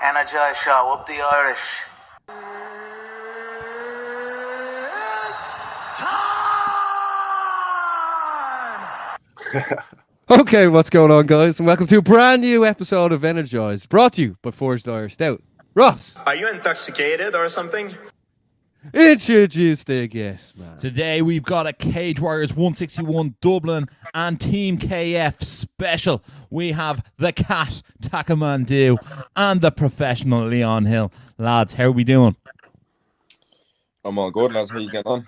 Energized show, up the Irish. Okay, what's going on, guys? And welcome to a brand new episode of Energized, brought to you by Forged Irish Stout. Ross, Are you intoxicated or something? introduce the guest, man. Today we've got a Cage Warriors 161 Dublin and Team KF special. We have the cat, Taka Mhandu, and the professional Leon Hill. Lads, how are we doing? I'm all good, lads. How you getting on?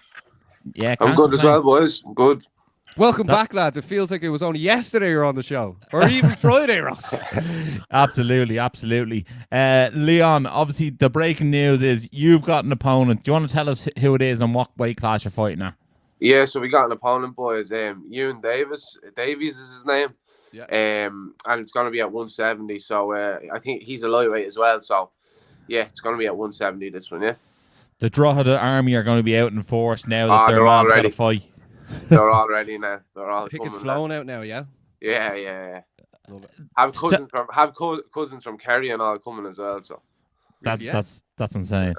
Yeah, I'm good as well, boys. I'm good. Welcome back, lads. It feels like it was only yesterday you were on the show, or even Friday, Ross. Absolutely. Leon, obviously the breaking news is you've got an opponent. Do you want to tell us who it is and what weight class you're fighting at? Yeah, so we got an opponent, boys. Ewan Davies is his name. Yeah. And it's going to be at 170. So I think he's a lightweight as well. So yeah, it's going to be at 170 this one. Yeah. The Drogheda Army are going to be out in force now that their they're all man's got ready. to fight. They're all ready now. They're all. I think it's coming flowing out now, yeah? Yeah. Love it. Have cousins from Kerry and all coming as well. So That's insane.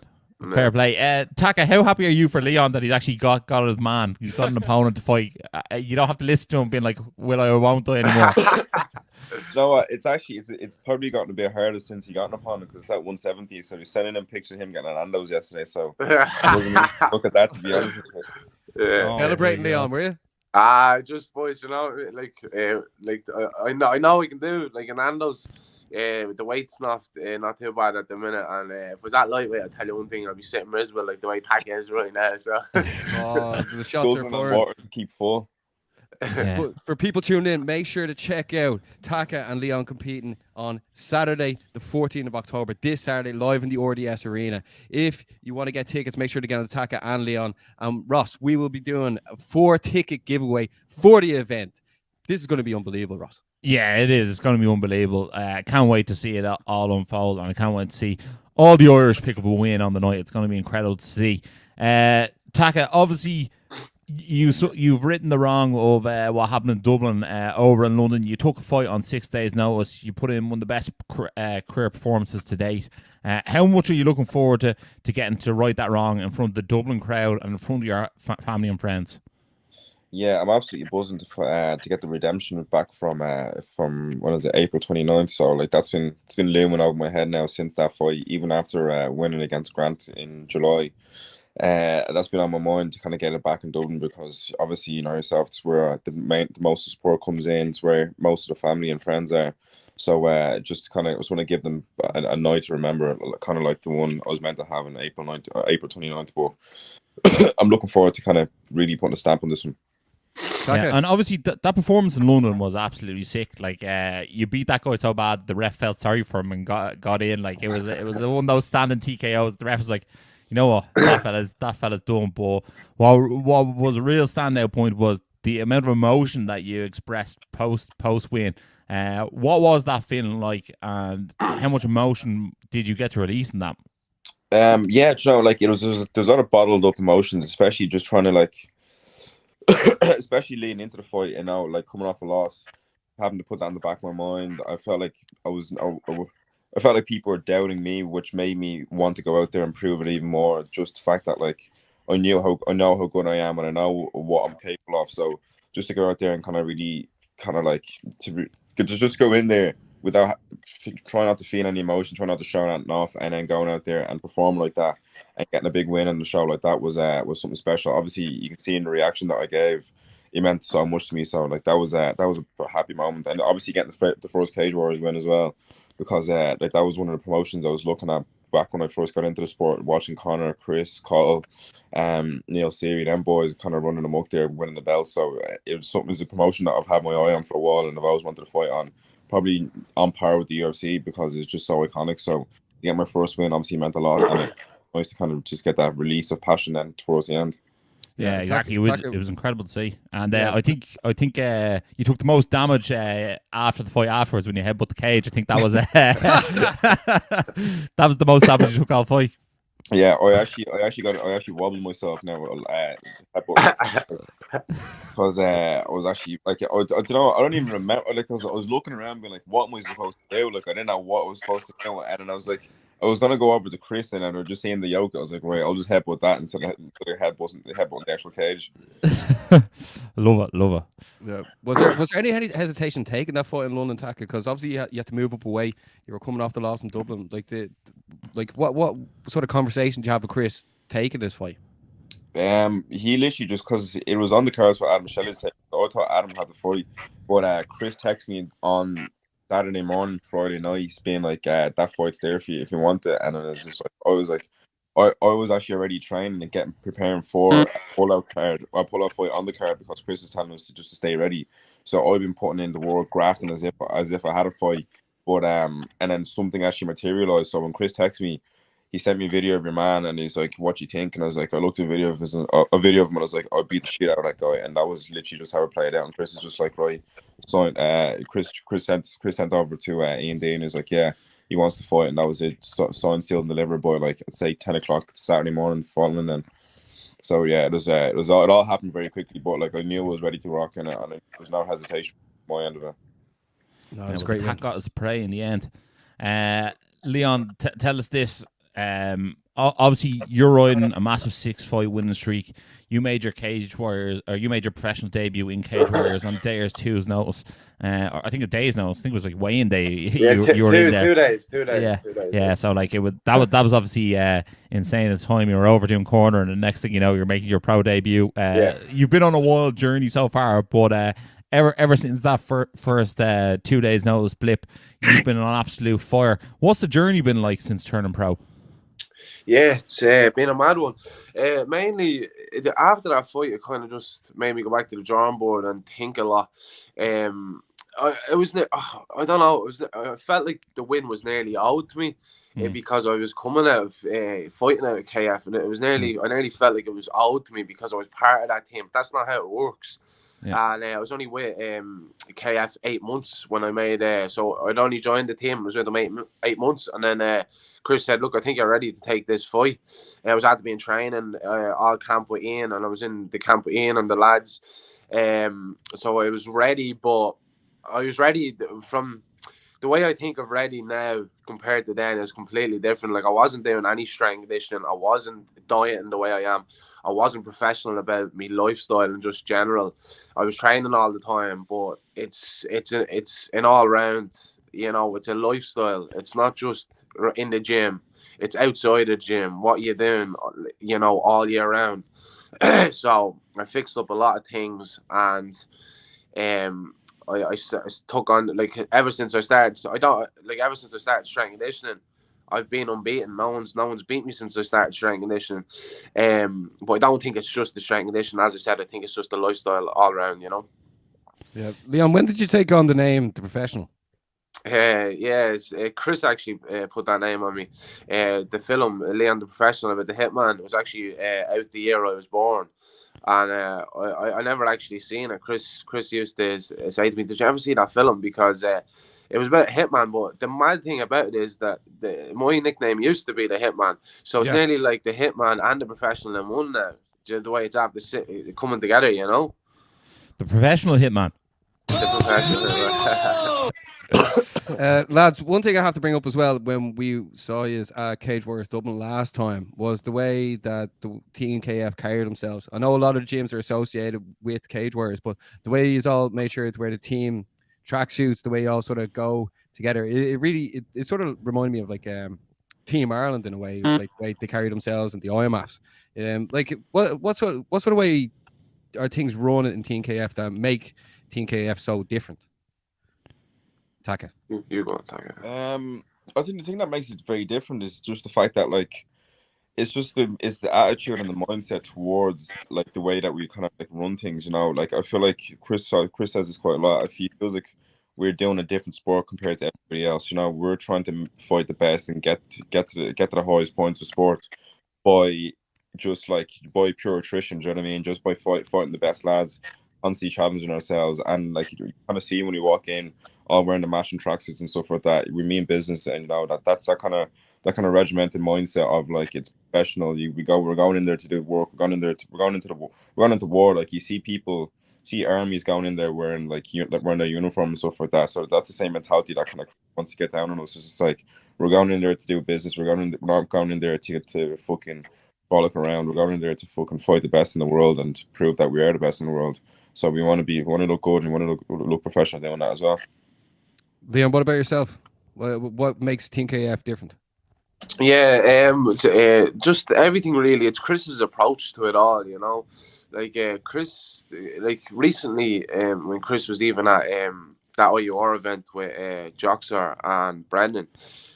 Fair play. Taka, how happy are you for Leon that he's actually got his man? He's got an opponent to fight. You don't have to listen to him being like, will I or won't I anymore? You know what? It's probably gotten a bit harder since he got an opponent because it's at 170. So he's sending him pictures of him getting an Nando's yesterday. So I wasn't even look at that, to be honest with you. yeah. Celebrating Leon, were you? Just boys, you know, I know we can do like an Nando's. The weight's not too bad at the minute, and if it was that lightweight, I'll tell you one thing, I'd be sitting miserable like the way Taka is right now. So The shots Goes are in the fired. water to keep full. Yeah. But for people tuning in, make sure to check out Taka and Leon competing on Saturday, the 14th of October, this Saturday, live in the RDS Arena. If you want to get tickets, make sure to get on Taka and Leon. Ross, we will be doing a 4-ticket giveaway for the event. This is going to be unbelievable, Ross. Yeah, it is. It's going to be unbelievable. I can't wait to see it all unfold, and I can't wait to see all the Irish pick up a win on the night. It's going to be incredible to see. Taka, obviously, you've written the wrong of what happened in Dublin over in London. You took a fight on 6 days' notice. You put in one of the best career performances to date. How much are you looking forward to getting to right that wrong in front of the Dublin crowd and in front of your family and friends? Yeah, I'm absolutely buzzing to get the redemption back from when is it, April 29th. So like it's been looming over my head now since that fight, even after winning against Grant in July. That's been on my mind to kind of get it back in Dublin because obviously you know yourself, it's where the most of the support comes in. It's where most of the family and friends are. So just kind of, I just want to give them a night to remember, kind of like the one I was meant to have in April 29th. But I'm looking forward to kind of really putting a stamp on this one. Yeah, and obviously that performance in London was absolutely sick. Like you beat that guy so bad, the ref felt sorry for him and got in. Like it was one of those standing TKOs. The ref was like, you know what, that fella's done. But what was a real standout point was the amount of emotion that you expressed post win. What was that feeling like, and how much emotion did you get to release in that? Yeah, you know, like there's a lot of bottled up emotions, especially just trying to like. Especially leading into the fight, you know, like coming off a loss, having to put that in the back of my mind. I felt like I felt like people were doubting me, which made me want to go out there and prove it even more. Just the fact that like I know how good I am and I know what I'm capable of. So just to go out there and kind of really kind of like to just go in there without trying not to feel any emotion, trying not to show that off, and then going out there and perform like that and getting a big win in the show like that was something special. Obviously, you can see in the reaction that I gave, it meant so much to me. So like that was a happy moment, and obviously getting the first Cage Warriors win as well, because like that was one of the promotions I was looking at back when I first got into the sport, watching Connor, Chris, Cole, Neil Seary, them boys kind of running amok there, winning the belt. So it's a promotion that I've had my eye on for a while, and I've always wanted to fight on. Probably on par with the UFC because it's just so iconic. So to get my first win obviously meant a lot, and it's nice to kind of just get that release of passion then towards the end. Yeah, exactly. It was incredible to see, and I think you took the most damage after the fight afterwards when you headbutt the cage. I think that was that was the most damage you took all fight. Yeah, I actually wobbled myself now. Because I was actually like, I don't know, I don't even remember. Like, I was looking around, being like, what am I supposed to do? Like, I didn't know what I was supposed to do, and then I was like, I was gonna go over to Chris and I was just seeing the yoke. I was like, right, I'll just headbutt that instead of headbutting the actual cage. Love it. Yeah. Was there any hesitation taking that fight in London, Taka? Because obviously you had to move up away. You were coming off the loss in Dublin. Like what sort of conversation did you have with Chris taking this fight? He literally just because it was on the cards for Adam Shelley's take. So I thought Adam had the fight, but Chris texted me on Saturday morning, Friday night, being like, "That fight's there for you if you want it." And it was just like, I was actually already training and preparing for a pull-out fight on the card because Chris is telling us to stay ready. So I've been putting in the work, grafting as if I had a fight, but and then something actually materialized. So when Chris texted me, he sent me a video of your man, and he's like, "What you think?" And I was like, I looked at a video of him, and I was like, "I beat the shit out of that guy," and that was literally just how it played out. And Chris is just like, right, so Chris sent over to Ian D, and he's like, yeah, he wants to fight, and that was it. Signed, sealed, and delivered by like I'd say 10 o'clock Saturday morning following. And so yeah, it all happened very quickly, but like I knew I was ready to rock, and there was no hesitation on my end of it. No, it was great. Cat got his prey in the end. Leon, tell us this. Obviously, you're riding a massive 6-fight winning streak. You made your professional debut in Cage Warriors on Day's 2's notice. Or I think a day's notice. I think it was like weigh-in day. You were in there. 2 days. Yeah. So like that was obviously insane at the time. You were over doing corner, and the next thing you know, you're making your pro debut. You've been on a wild journey so far, but ever since that first 2 days notice blip, you've been on absolute fire. What's the journey been like since turning pro? Yeah, it's been a mad one. Mainly after that fight, it kind of just made me go back to the drawing board and think a lot. I don't know. I felt like the win was nearly out to me because I was coming out of fighting out of KF, and I nearly felt like it was out to me because I was part of that team. That's not how it works. Yeah. And I was only with KF 8 months when I made. So I'd only joined the team. I was with them 8 months, and then Chris said, "Look, I think you're ready to take this fight." I was at to be in training all camp with Ian, and I was in the camp with Ian and the lads. So I was ready, but I was ready from the way I think of ready now compared to then is completely different. Like I wasn't doing any strength conditioning. I wasn't dieting the way I am. I wasn't professional about me lifestyle and just general. I was training all the time, but it's an all round. You know, it's a lifestyle. It's not just in the gym. It's outside the gym. What you're doing, you know, all year round. So I fixed up a lot of things, and I took on ever since I started strength conditioning. I've been unbeaten. No one's beat me since I started strength conditioning. But I don't think it's just the strength conditioning. As I said, I think it's just the lifestyle all around, you know. Yeah, Leon, when did you take on the name The Professional? Chris actually put that name on me. The film Leon the Professional about the Hitman was actually out the year I was born. And I never actually seen it. Chris used to say to me, "Did you ever see that film?" Because it was about Hitman. But the mad thing about it is that my nickname used to be the Hitman, so it's nearly like the Hitman and the Professional in one now. The way it's after coming together, you know. The Professional Hitman. The Professional Hitman. Lads, one thing I have to bring up as well when we saw you at Cage Warriors Dublin last time was the way that the Team KF carried themselves. I know a lot of the gyms are associated with Cage Warriors, but the way you all made sure to wear the team tracksuits, the way you all sort of go together, it sort of reminded me of like Team Ireland in a way, like the way they carry themselves and the IMAFs. Like what sort of way are things run in Team KF that make Team KF so different? Taka. You go on, Taka. I think the thing that makes it very different is just the fact that like it's the attitude and the mindset towards like the way that we kind of like run things, you know. Like I feel like Chris says this quite a lot. I feels like we're doing a different sport compared to everybody else. You know, we're trying to fight the best and get to the highest points of sport by pure attrition. Do you know what I mean? Just by fighting the best lads, constantly challenging ourselves, and like you kind of see when you walk in, all wearing the matching tracksuits and stuff like that. We mean business, and you know that's that kind of regimented mindset of like it's professional. We're going in there to do work. We're going into war. Like you see armies going in there wearing wearing their uniform and stuff like that. So that's the same mentality that kind of wants to get down on us. It's just like we're going in there to do business. We're not going in there to fucking frolic around. We're going in there to fucking fight the best in the world and prove that we are the best in the world. So we want to look good and we want to look professional doing that as well. Leon, what about yourself? What makes Team KF different? Yeah, just everything really. It's Chris's approach to it all, you know. Like Chris, like recently, when Chris was even at that IUR event with Joxer and Brendan,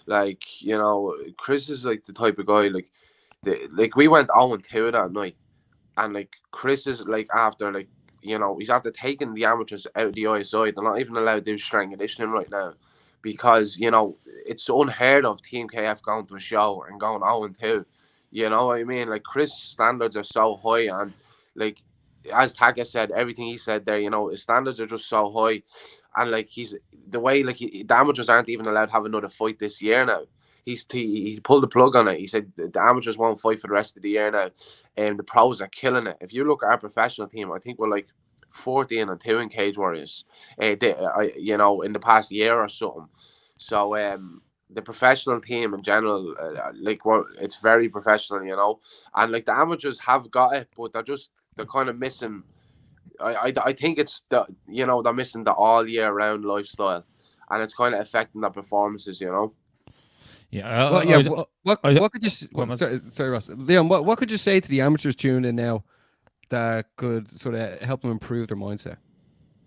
like you know, Chris is like the type of guy like we went 0-2 that night, and like Chris is like after like you know he's after taking the amateurs out of the ISI. They're not even allowed to do strength conditioning right now because you know it's unheard of Team KF going to a show and going 0-2. You know what I mean? Like Chris' standards are so high, and like as Taka said, everything he said there, you know, his standards are just so high, and like he's the way like the amateurs aren't even allowed to have another fight this year now. He pulled the plug on it. He said the amateurs won't fight for the rest of the year now, and the pros are killing it. If you look at our professional team, I think we're like 14-2 in Cage Warriors. You know, in the past year or something. So the professional team in general, it's very professional, you know, and like the amateurs have got it, but they're kind of missing. I think it's they're missing the all year round lifestyle, and it's kind of affecting their performances, you know. Yeah. What could you sorry Ross, Leon, what could you say to the amateurs tuning in now that could sort of help them improve their mindset?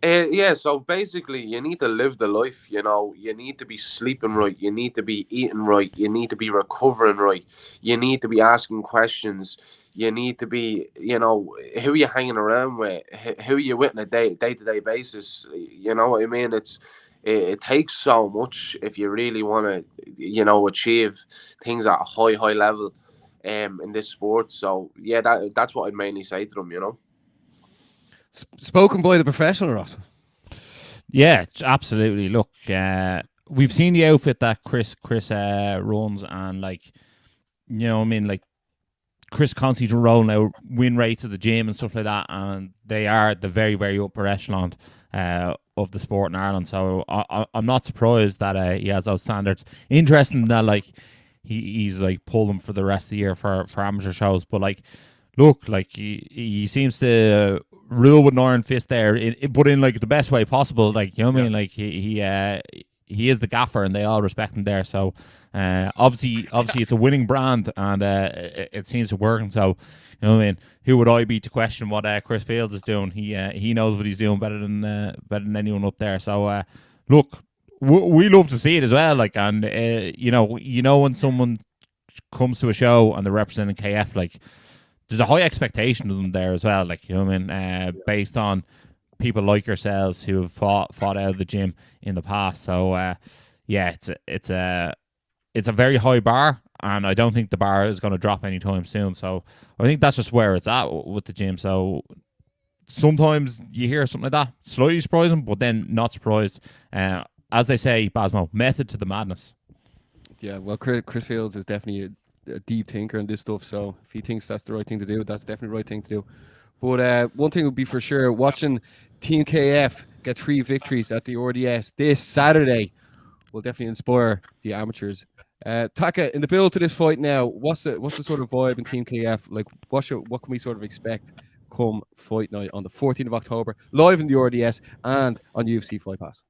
Yeah, so basically you need to live the life, you know. You need to be sleeping right, you need to be eating right, you need to be recovering right, you need to be asking questions, you need to be, you know, who you hanging around with, who you with on a day-to-day basis, you know what I mean? It takes so much if you really want to, you know, achieve things at a high level in this sport. So yeah, that's what I'd mainly say to them, you know. Spoken by the professional, Ross. Yeah, absolutely. Look, we've seen the outfit that Chris runs, and like, you know, I mean, like Chris constantly rolling out win rates at the gym and stuff like that, and they are the very, very upper echelon of the sport in Ireland. So I'm not surprised that he has those standards. Interesting that like he's like pulled them for the rest of the year for amateur shows, but like. Look, like he seems to rule with an iron fist there, but in like the best way possible. Like you know what I mean? Like he is the gaffer, and they all respect him there. So obviously it's a winning brand, and it seems to work. And so you know what I mean? Who would I be to question what Chris Fields is doing? He knows what he's doing better than anyone up there. So look, we love to see it as well. Like and you know when someone comes to a show and they're representing KF, like. There's a high expectation of them there as well, like you know what I mean, based on people like yourselves who have fought out of the gym in the past. So yeah, it's a very high bar, and I don't think the bar is going to drop anytime soon. So I think that's just where it's at with the gym. So sometimes you hear something like that, slightly surprising, but then not surprised. As they say, Basmo, method to the madness. Yeah, well, Chris Fields is definitely a deep thinker in this stuff, so if he thinks that's the right thing to do, that's definitely the right thing to do. But one thing would be for sure, watching Team KF get 3 victories at the RDS this Saturday will definitely inspire the amateurs. Taka, in the build to this fight now, what's the sort of vibe in Team KF? Like, what can we sort of expect come fight night on the 14th of October, live in the RDS and on UFC Fight Pass?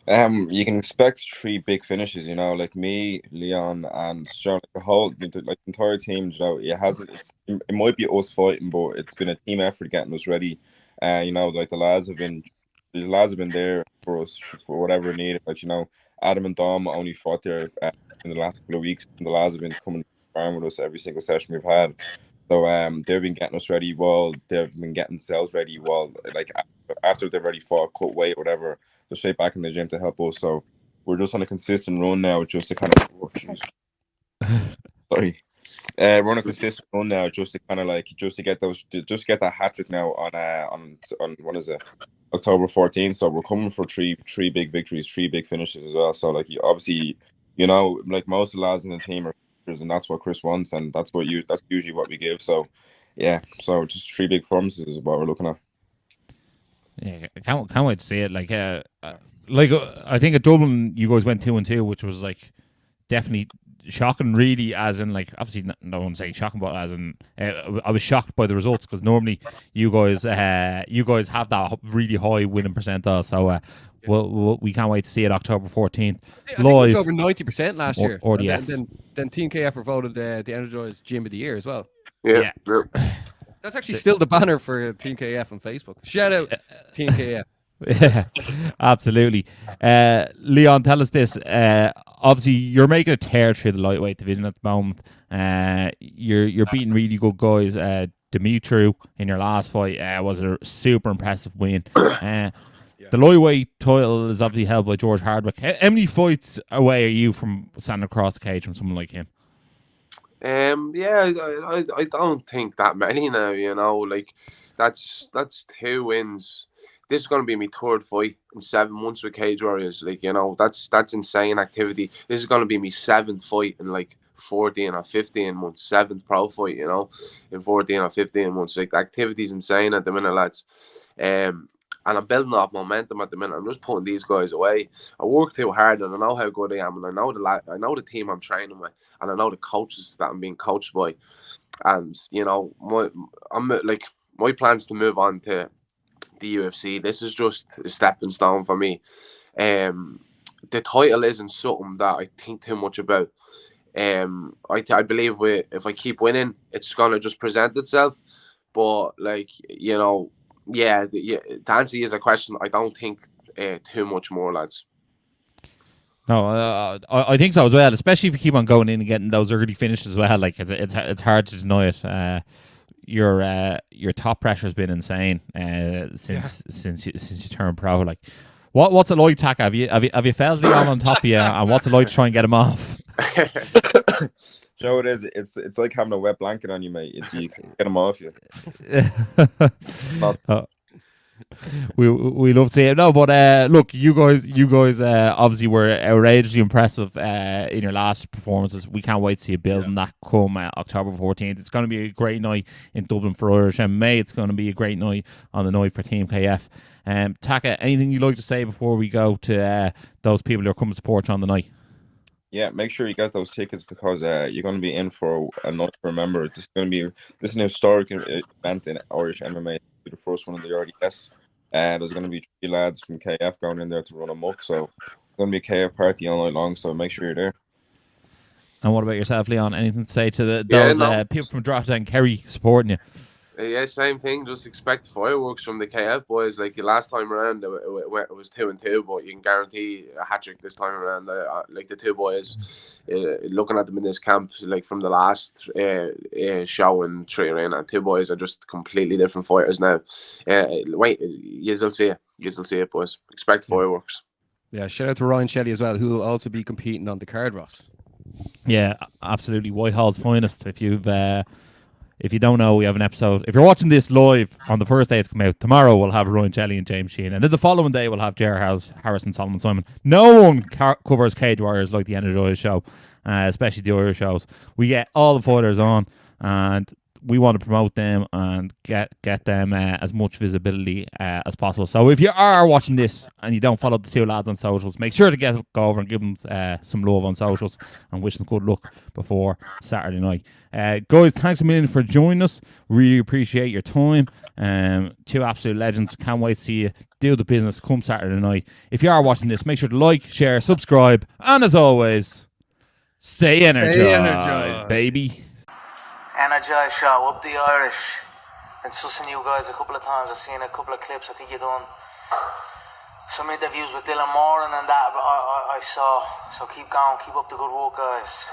You can expect 3 big finishes, you know, like me, Leon, and Sean, the entire team. You know, it might be us fighting, but it's been a team effort getting us ready. You know, like the lads have been there for us for whatever needed. Like you know, Adam and Dom only fought there in the last couple of weeks, and the lads have been coming around with us every single session we've had. So they've been getting us ready while they've been getting themselves ready while like after they've already fought, cut weight, whatever. They're straight back in the gym to help us. So we're just on a consistent run now, just to kind of sorry. We're on a consistent run now, just to kind of like just to get that hat trick now on what is it, October 14th. So we're coming for three big victories, 3 big finishes as well. So like obviously You know, like most of the lads in the team are finishes, and that's what Chris wants, and that's usually what we give. So, yeah, so just 3 big performances is what we're looking at. Yeah, I can't wait to see it. I think at Dublin you guys went 2-2, which was like definitely shocking. Really, as in like obviously no one's saying shocking, but as in I was shocked by the results because normally you guys have that really high winning percentile. So we can't wait to see it October 14th I think it was live. over 90% last year. Or And yes. then Team KF were voted the Energized Gym of the Year as well. Yeah. That's actually still the banner for Team KF on Facebook. Shout out Team KF. Yeah, absolutely. Leon, tell us this. Obviously, you're making a tear through the lightweight division at the moment. You're beating really good guys. Dimitru in your last fight was a super impressive win. The lightweight title is obviously held by George Hardwick. How many fights away are you from standing across the cage from someone like him? I don't think that many now. You know, like that's 2 wins. This is going to be my 3rd fight in 7 months with Cage Warriors. Like, you know, that's insane activity. This is going to be my 7th fight in like 14 or 15 months. 7th pro fight, you know, in 14 or 15 months. Like, the activity's insane at the minute, lads. And I'm building up momentum at the minute. I'm just putting these guys away. I work too hard, and I know how good I am, and I know the team I'm training with, and I know the coaches that I'm being coached by. And you know, my plans to move on to the UFC. This is just a stepping stone for me. The title isn't something that I think too much about. I believe if I keep winning, it's gonna just present itself. But like, you know. To answer you as a question, I don't think too much more, lads. No, I think so as well. Especially if you keep on going in and getting those early finishes as well. Like it's hard to deny it. Your top pressure has been insane since you turned pro. Like, what's it like, Taka? Have you felt Leon on top of you, and what's it like to try and get him off? You know what it is? It's like having a wet blanket on you, mate. You can't get them off you. We love to see it. No, but look, you guys obviously were outrageously impressive in your last performances. We can't wait to see you building that come October 14th. It's going to be a great night in Dublin for Irish MMA. It's going to be a great night on the night for Team KF. Taka, anything you'd like to say before we go to those people who are coming to support you on the night? Yeah, make sure you get those tickets because you're going to be in for a night to remember. This is an historic event in Irish MMA. It'll be the first one in the RDS. There's going to be 3 lads from KF going in there to run amok. So it's going to be a KF party all night long. So make sure you're there. And what about yourself, Leon? Anything to say to those people from Drogheda and Kerry supporting you? Yeah, same thing. Just expect fireworks from the KF boys. Like last time around, it was 2-2, but you can guarantee a hat trick this time around. Like the 2 boys, looking at them in this camp, like from the last show in Tree Arena, 2 boys are just completely different fighters now. Wait, you'll see it, boys. Expect fireworks. Yeah, shout out to Ryan Shelley as well, who will also be competing on the card, Ross. Yeah, absolutely. Whitehall's finest. If you don't know, we have an episode. If you're watching this live on the first day it's come out, tomorrow we'll have Ryan Shelley and James Sheehan. And then the following day we'll have Ger Harris and Solomon Simon. No one covers Cage Warriors like the Energized show, especially the Irish shows. We get all the fighters on, and we want to promote them and get them as much visibility as possible. So if you are watching this and you don't follow the 2 lads on socials, make sure to go over and give them some love on socials and wish them good luck before Saturday night. Guys, thanks a million for joining us. Really appreciate your time. 2 absolute legends. Can't wait to see you do the business come Saturday night. If you are watching this, make sure to like, share, subscribe, and as always, stay energized, baby. Energized show, up the Irish. Been sussing you guys a couple of times. I've seen a couple of clips. I think you done some interviews with Dylan Moran and that I saw. So keep going, keep up the good work, guys.